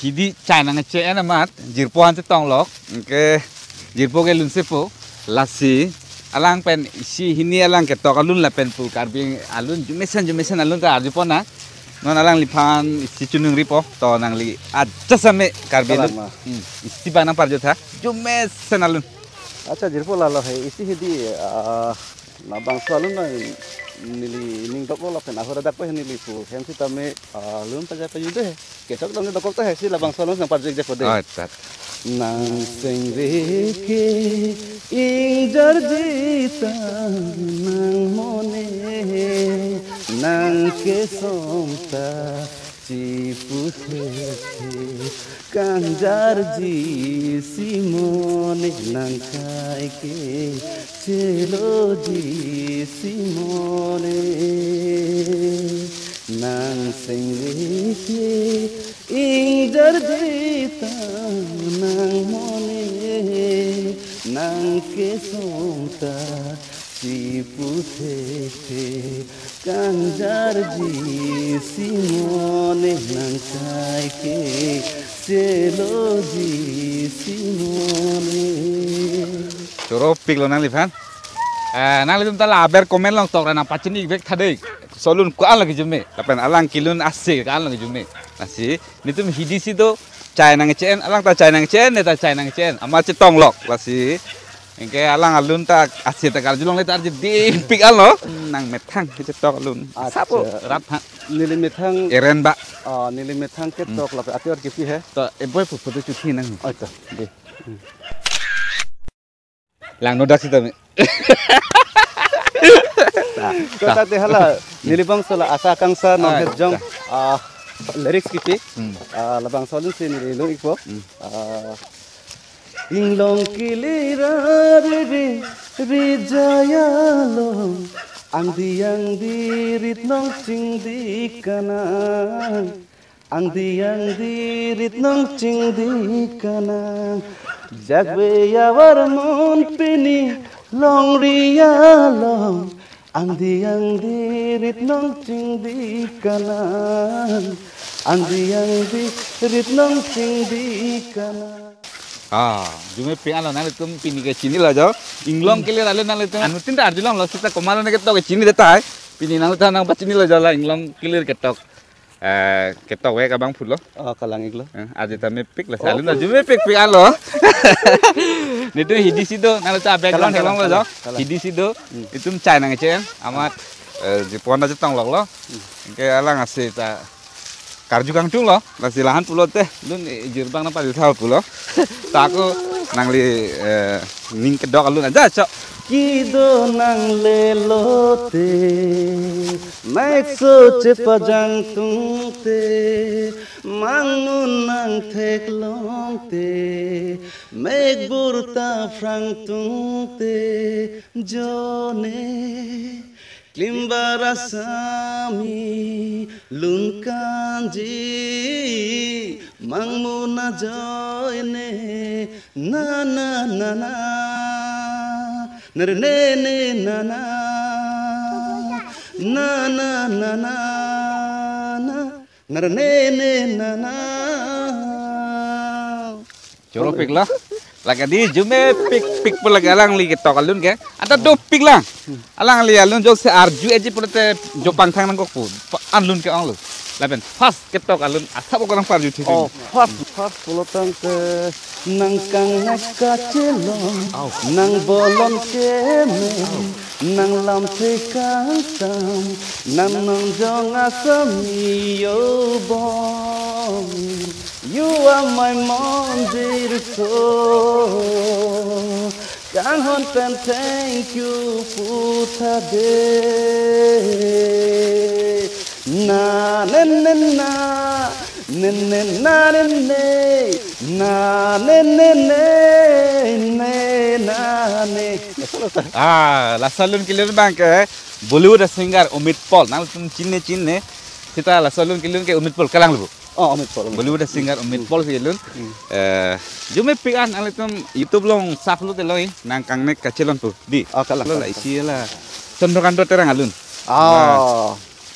hidi China ngece amat jirpo han tong lok ke jirpo ke lun sepo lasi alang pen si hini alang ke tok alun la pen pu karbi alun jumesan alun ta jirpo na non alang lipan si cunung ripo to nang li aja same karbi alun isti bana parjo tha jumesan alun acha jirpo lalo hai isi hidi na bang salun na nili ning dok lo pen ahora dak pa nili pu hem si tame lun pa ja pa yude ke tok dong dok ta hai si labang salun sang parjo je pode nang sing ke injar jita nang mone nang ke somta cipu kanjar ji simone nang kai ke chelo ji simone nang sing ke injar jita nang mone nang ke somta cipu kanjar ji simone nang kai ke chelo ji simone Coropik lo nang lipan nang lipan tala aber komen long tok rana pacini bek thadei solun ko an lagi jume lapen alang kilun ase ka an lagi jume nasi nitum hidi si do China ngecen alang ta China ngecen ta China ngecen ama cetong lok lasi engke alang alun ta ase ta kal julong le ta di pik al lo nang methang cetok alun sapo rat nili methang eren ba nili methang ketok lape atior kipi he to eboy foto cuti nang acha de lang nodak si tame kata te hala nilibang sala asa kangsa no het jong lyrics kipi labang solun si nilo ikpo inglong kilira re jaya lo angdi rit nong ching di kana angdi rit nong ching di kana jagbe yawar mon pini long ria long angdi rit nong ching di kana angdi rit nong ching di kana jume pe alo nale tum pini ke chini la jo inglong ke le nale nale tum anutin ta arjulong lo sita komala ne ke to ke chini deta hai pini nale ta nang pachini la jala inglong clear ke tok we ka bang phulo kalang iglo aje ta me pik la salun na jume pik pe alo nitu hidi sido nale ta background helong la jo hidi sido itum China nge amat jipona jetong lok lo ke alang ase ta karju kang chung lo lasi lahan pulo teh lun jirbang na pal thau pulo taku nangli ning kedok alun aja cok kido nang lelote maik soche pajang tungte mangun nang thek longte maik burta frang tungte jone Klimbarasami lunkanji mangmuna joine na na na na nerne ne na na na na na na na nerne ne na na Coropik lah lagi di jume pik pun lagi alang li ketok alun ke ada do pik lang alang li alun jok se arju aja pun te jopang thang nang kok alun ke ang lu laben fast ketok alun asap ko nang parju thik fast pulotang ke nang kang nakka celong nang bolon ke me nang lam te kang sam nang nong jong asami yo bom You are my mondir soul. Kang hon pen thank you putade. Na ne ne na ne ne na ne ne na ne ne ne ne na ne. La salun kilir bang ke Bollywood singer Umit Paul. Nang cinne kita la salun kilir ke Umit Paul kalang lu. Umit Paul. Bollywood singer Umit Paul filun. Jume pian alitum YouTube long saf lu teloi nang kang nek kacelon pu di. Kalang. Lo la isi la cenderung do terang alun.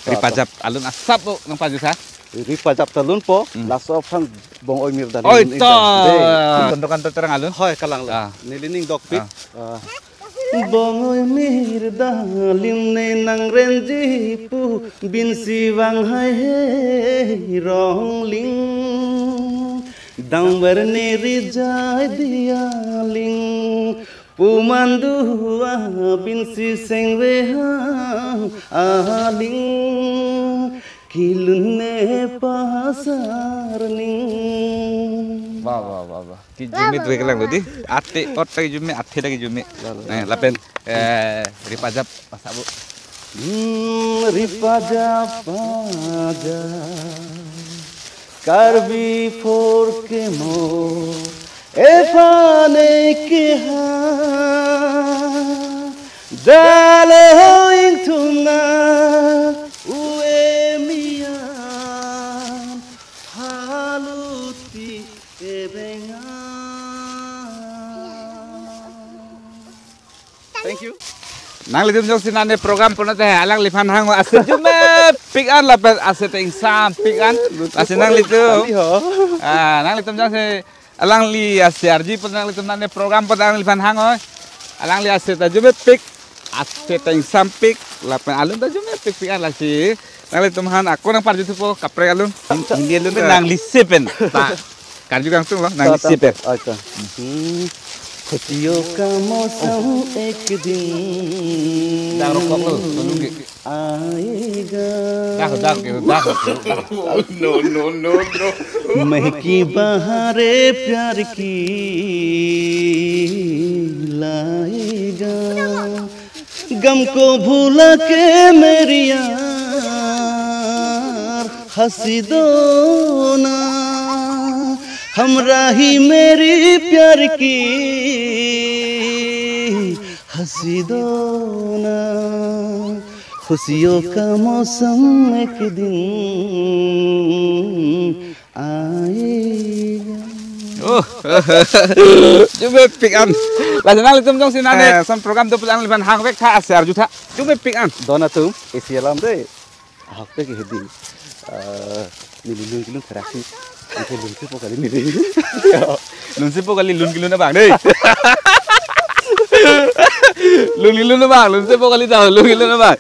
Ripajap alun asap nang paju sa. ripa jap talun po laso phang bong oi mir dalin Oi to. Bentukan terang alun. hoy kalang la nilining dok pik bong oi mir dalin ne nang renji pu bin siwang hai he rong ling dangbar ne ri jai dia ling pumandu bin si sengwe ha aling kilune pasarning Wah. Ki jumi tuh kelang tadi. Ate otak jumi, ate lagi jumi. Nah, lapen ripajap masak bu. Ripajap karbi for ke mo efane ke ha daloing tuna Thank you. Nang litum jong sinane program pun teh alang lipan hang aset jume pick an lapen aset ing sam pick an aset nang litum. Nang litum jong se alang li aserji pun nang litum nane program pun alang lipan hang oi. Alang li aset jume pick aset ing sam pick lapen alun jume pick an lasi. Nang litum han aku nang parju tu po kapre alun. Hindi alun nang lisipen. Tak. Karju kang tung lo nang lisipen. अच्छा खुशियों का मौसम एक दिन आएगा No. महकी बहारे प्यार की लाएगा गम को भूला के मेरी यार हंसी दो ना हमरा ही मेरी प्यार की हंसी दो ना खुशियों का मौसम एक दिन आएगा Cuma pick an. Lah nang litum jong sinane son program tu pulang lipan hang vek tha aser ju tha. Cuma pick an. दोना तुम इसी alam दे हफ्ते की हिदी निलुन खरासी इसे लुनसी पोकली निरी Lunsi po kali lun kilo na bang deh. Lun kilo na bang, lunsi po kali tahu lun kilo na bang.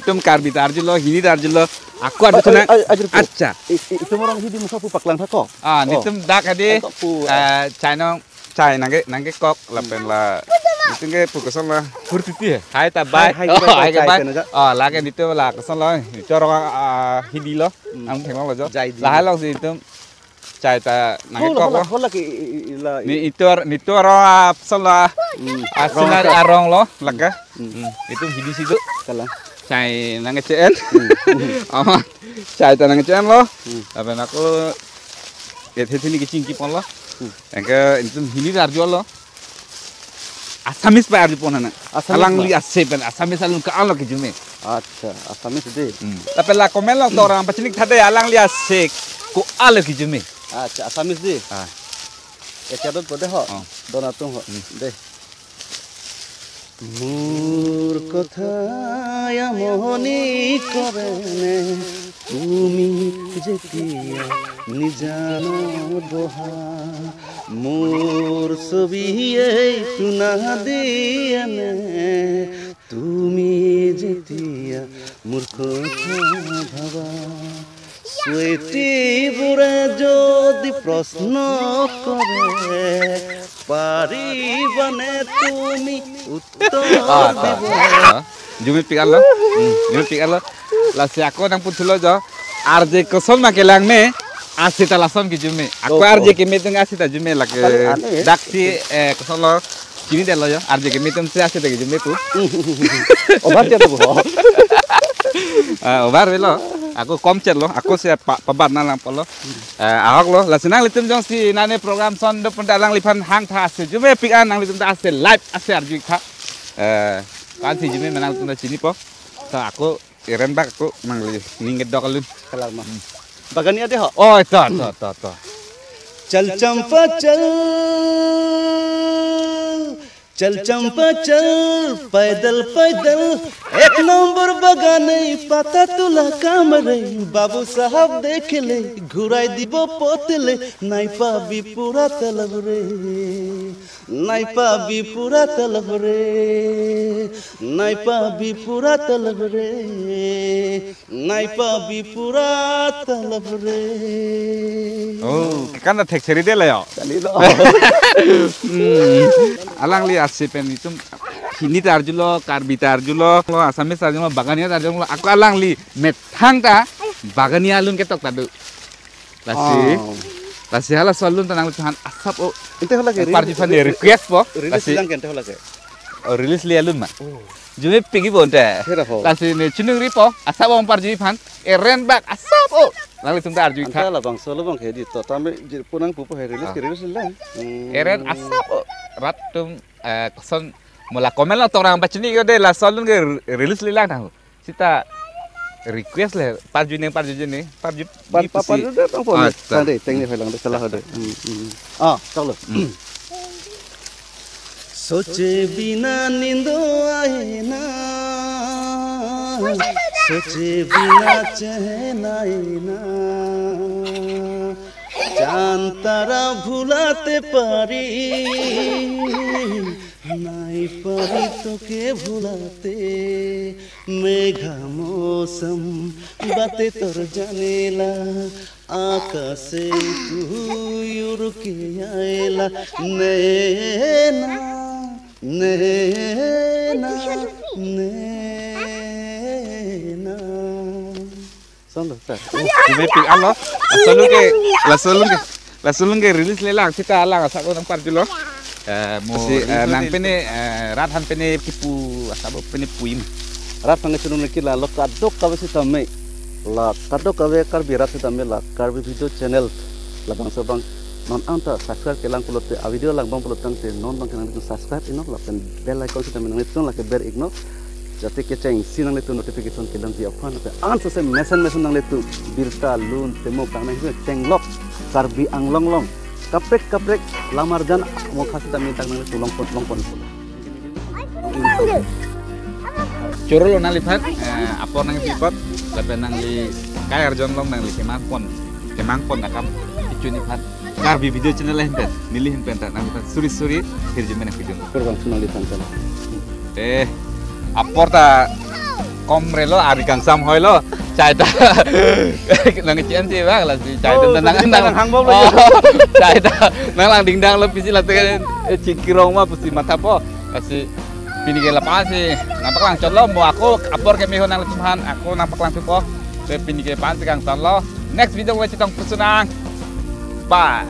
Tum karbi tarjulo, hini tarjulo. Aku ada sana. Acha. itu orang hidi muka pu paklang thako Nitum dak hadi. China chai nangge kok lapen la. Itu nge pukusan la furtiti ya. Hai tabai. Hai tabai. Lagi itu la kesan la. Coro hidi lo. Ang thenglo lo jo. Lah lo si itu. Chai ta nangge kok lo. hola ki Ni itu ro sala asinar arong lo laga. Itu hidi situ. kalang Chai nangge cen. Chai ta nangge cen lo. Lapen aku sini kecingki pon lo. Engke itu hini darjo lo. Asamis pa arju pon na. Alang li asepen asamis alun ka alo ke jume. अच्छा asamis de Lapen la komen lo orang pacinik thade alang li asek ko alo ke jume. अच्छा asamis de একাদত পদে হ দোনা তুম হ দে মোর কথা মহনি করে নে তুমি যেতিয়া নিজানো দোহা মোর ছবি শুনা দিয়ে নে তুমি যেতিয়া মোর কথা ভাবা সুইটি বুড়ে যদি প্রশ্ন করে পারিবানে তুমি উত্তর Jumi pikir lo, lah si aku nang putulo jo, arje kesel makelang me, asita lasom ki jume, aku arje ki meeting asita jume lah ke, daksi kesel lo, kini deh lo jo, arje ki meeting si asita ki jume ku, obat ya tuh, obat lo, aku komcet lo, aku si pabat nalang polo, ahok lo, lah senang litum jong si nane program son do pun dalang lipan hang tha ase, jume pikan nang litum ta ase live ase arje tha, kan si jume menang tunda sini po, so aku iren bak aku mangli ninget dok alun. kalau mah, bagani ada ho, Oh itu. चल चंपा चल चल चंपा चल पैदल पैदल एक नंबर बगाने पाता तुला काम रे बाबू साहब देख ले घुराई দিব पोतले নাই পাবি পুরা তলব রে নাই পাবি পুরা তলব রে নাই পাবি পুরা তলব রে নাই পাবি পুরা তলব রে oh kan tek seri deh lah ya kali do alang li asih pen itu ini tarjulo karbita tarjulo lo asamis tarjulo bagania tarjulo aku alang li methang ta bagania alun ketok tadu lasi hala solun tanang tuhan asap oh inte hola ke parjipan request po release lang kente hola ke oh release li alun ma jume pigi bonte lasi ne chunung ripo asap om parjipan eren bak asap oh lalu tunta arju anta la bang solo bang hedi to tame punang pupu he release ke release lang eren asap oh ratum koson mula komen lah orang bacani ke de la solun ke release li lang tahu sita request le parju ne parju papa udah bang phone tande tengni holang de salah de chalo सोचे बिना नींदो आए ना सोचे बिना चैन आए ना चांद तारा भुलाते पारी নাই পারি তোকে ভুলাতে মেঘা মৌসম বাতে তোর জানেলা আকাশে তুই উড়কে আয়েলা নেনা নেনা Naina Solo, Jume pig Allah la solun ke release le lang kita alang asa ko nang parjulo si nang pene radhan pene tipu asabo pene puim rat pang chunu ne kila lo kadok ka besi tamme la kadok ka ve kar birat tamme la kar video channel la bang sabang non anta subscribe ke lang pulote a video lang bang pulotang te non bang kenang subscribe ino la pen bell icon kita menang itu la ke ber igno jate ke chang sinang le tu notification ke lang di aphan te answer se message nang le tu birta lun temo kang nang teng lock karbi ang long long kaprek lamarjan mo khas ta minta nang tu long pon curo lo nang lipat apor nang pipot lapen nang li kair jon long nang li kemang pon nakam icuni pat karbi video channel hempen nili hempen ta nang suri hirjumen video kurang sunang li tan apor ta kom relo ari kang sam hoy lo chai ta nang chen ti bak la si chai ta nang hang bom lo chai ta nang lang ding dang lo pisi la te cikirong ma pusi mata po kasi pinige la pa si nampak lang chon lo mo ako apor ke meho nang tuhan aku nampak lang po te pinige pan kang ton lo next video ko chitong pusunang bye